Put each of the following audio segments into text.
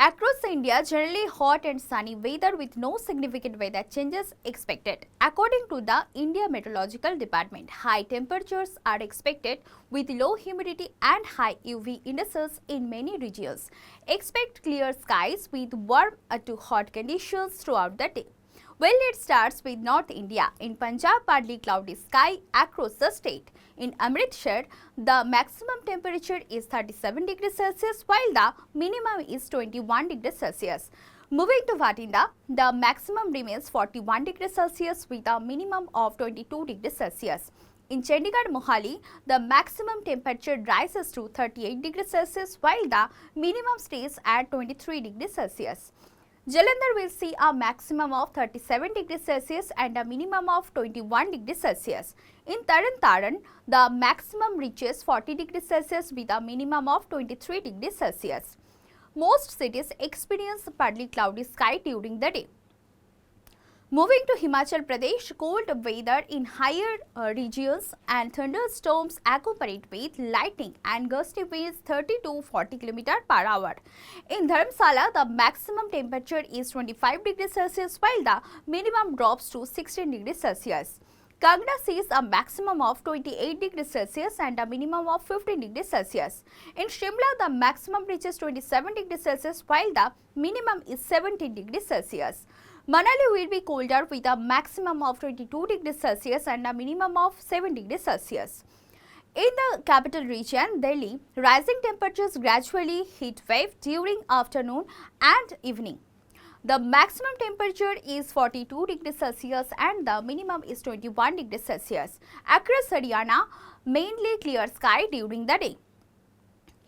Across India, generally hot and sunny weather with no significant weather changes expected. According to the India Meteorological Department, high temperatures are expected with low humidity and high UV indices in many regions. Expect clear skies with warm to hot conditions throughout the day. Well, it starts with North India. In Punjab, partly cloudy sky across the state. In Amritsar, the maximum temperature is 37 degrees Celsius while the minimum is 21 degrees Celsius. Moving to Vatinda, the maximum remains 41 degrees Celsius with a minimum of 22 degrees Celsius. In Chandigarh, Mohali, the maximum temperature rises to 38 degrees Celsius while the minimum stays at 23 degrees Celsius. Jalandhar will see a maximum of 37 degrees Celsius and a minimum of 21 degrees Celsius. In Taran, the maximum reaches 40 degrees Celsius with a minimum of 23 degrees Celsius. Most cities experience partly cloudy sky during the day. Moving to Himachal Pradesh, cold weather in higher regions and thunderstorms accompanied with lightning and gusty winds 30 to 40 km per hour. In Dharamsala, the maximum temperature is 25 degrees Celsius while the minimum drops to 16 degrees Celsius. Kangna sees a maximum of 28 degrees Celsius and a minimum of 15 degrees Celsius. In Shimla, the maximum reaches 27 degrees Celsius while the minimum is 17 degrees Celsius. Manali will be colder with a maximum of 22 degrees Celsius and a minimum of 7 degrees Celsius. In the capital region, Delhi, rising temperatures gradually heat wave during afternoon and evening. The maximum temperature is 42 degrees Celsius and the minimum is 21 degrees Celsius. Across Haryana, mainly clear sky during the day.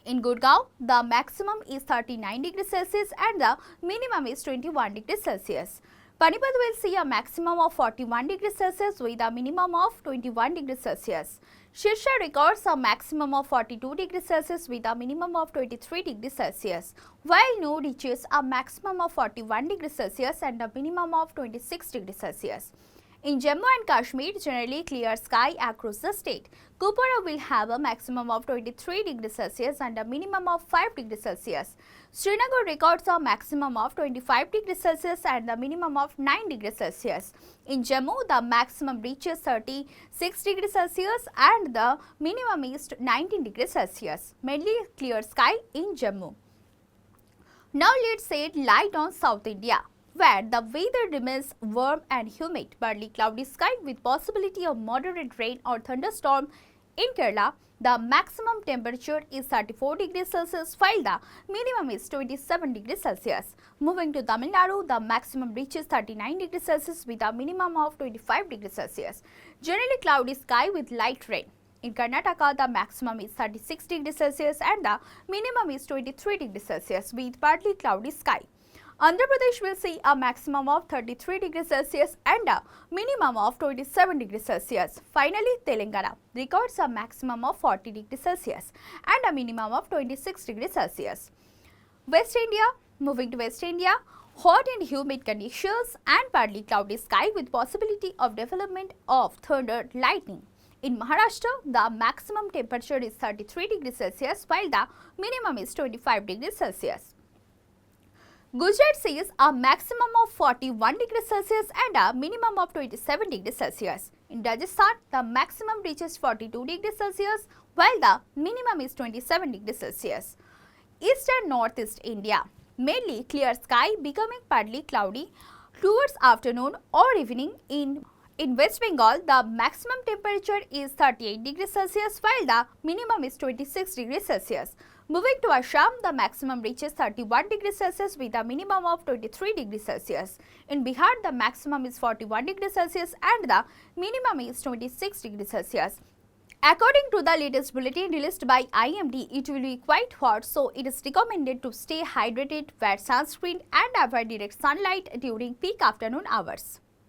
In Gurgaon, the maximum is 39 degrees Celsius and the minimum is 21 degrees Celsius. Panipat will see a maximum of 41 degrees Celsius with a minimum of 21 degrees Celsius. Shirsha records a maximum of 42 degrees Celsius with a minimum of 23 degrees Celsius, while Nuh reaches a maximum of 41 degrees Celsius and a minimum of 26 degrees Celsius. In Jammu and Kashmir, generally clear sky across the state. Kupwara will have a maximum of 23 degrees Celsius and a minimum of 5 degrees Celsius. Srinagar records a maximum of 25 degrees Celsius and a minimum of 9 degrees Celsius. In Jammu, the maximum reaches 36 degrees Celsius and the minimum is 19 degrees Celsius. Mainly clear sky in Jammu. Now let's shed light on South India, where the weather remains warm and humid, partly cloudy sky with possibility of moderate rain or thunderstorm. In Kerala, the maximum temperature is 34 degrees Celsius while the minimum is 27 degrees Celsius. Moving to Tamil Nadu, the maximum reaches 39 degrees Celsius with a minimum of 25 degrees Celsius. Generally cloudy sky with light rain. In Karnataka, the maximum is 36 degrees Celsius and the minimum is 23 degrees Celsius with partly cloudy sky. Andhra Pradesh will see a maximum of 33 degrees Celsius and a minimum of 27 degrees Celsius. Finally, Telangana records a maximum of 40 degrees Celsius and a minimum of 26 degrees Celsius. West India, moving to West India, hot and humid conditions and partly cloudy sky with possibility of development of thunder lightning. In Maharashtra, the maximum temperature is 33 degrees Celsius while the minimum is 25 degrees Celsius. Gujarat sees a maximum of 41 degrees Celsius and a minimum of 27 degrees Celsius. In Rajasthan, the maximum reaches 42 degrees Celsius while the minimum is 27 degrees Celsius. East and Northeast India, mainly clear sky becoming partly cloudy towards afternoon or evening. In West Bengal, the maximum temperature is 38 degrees Celsius while the minimum is 26 degrees Celsius. Moving to Assam, the maximum reaches 31 degrees Celsius with a minimum of 23 degrees Celsius. In Bihar, the maximum is 41 degrees Celsius and the minimum is 26 degrees Celsius. According to the latest bulletin released by IMD, it will be quite hot, so it is recommended to stay hydrated, wear sunscreen and avoid direct sunlight during peak afternoon hours.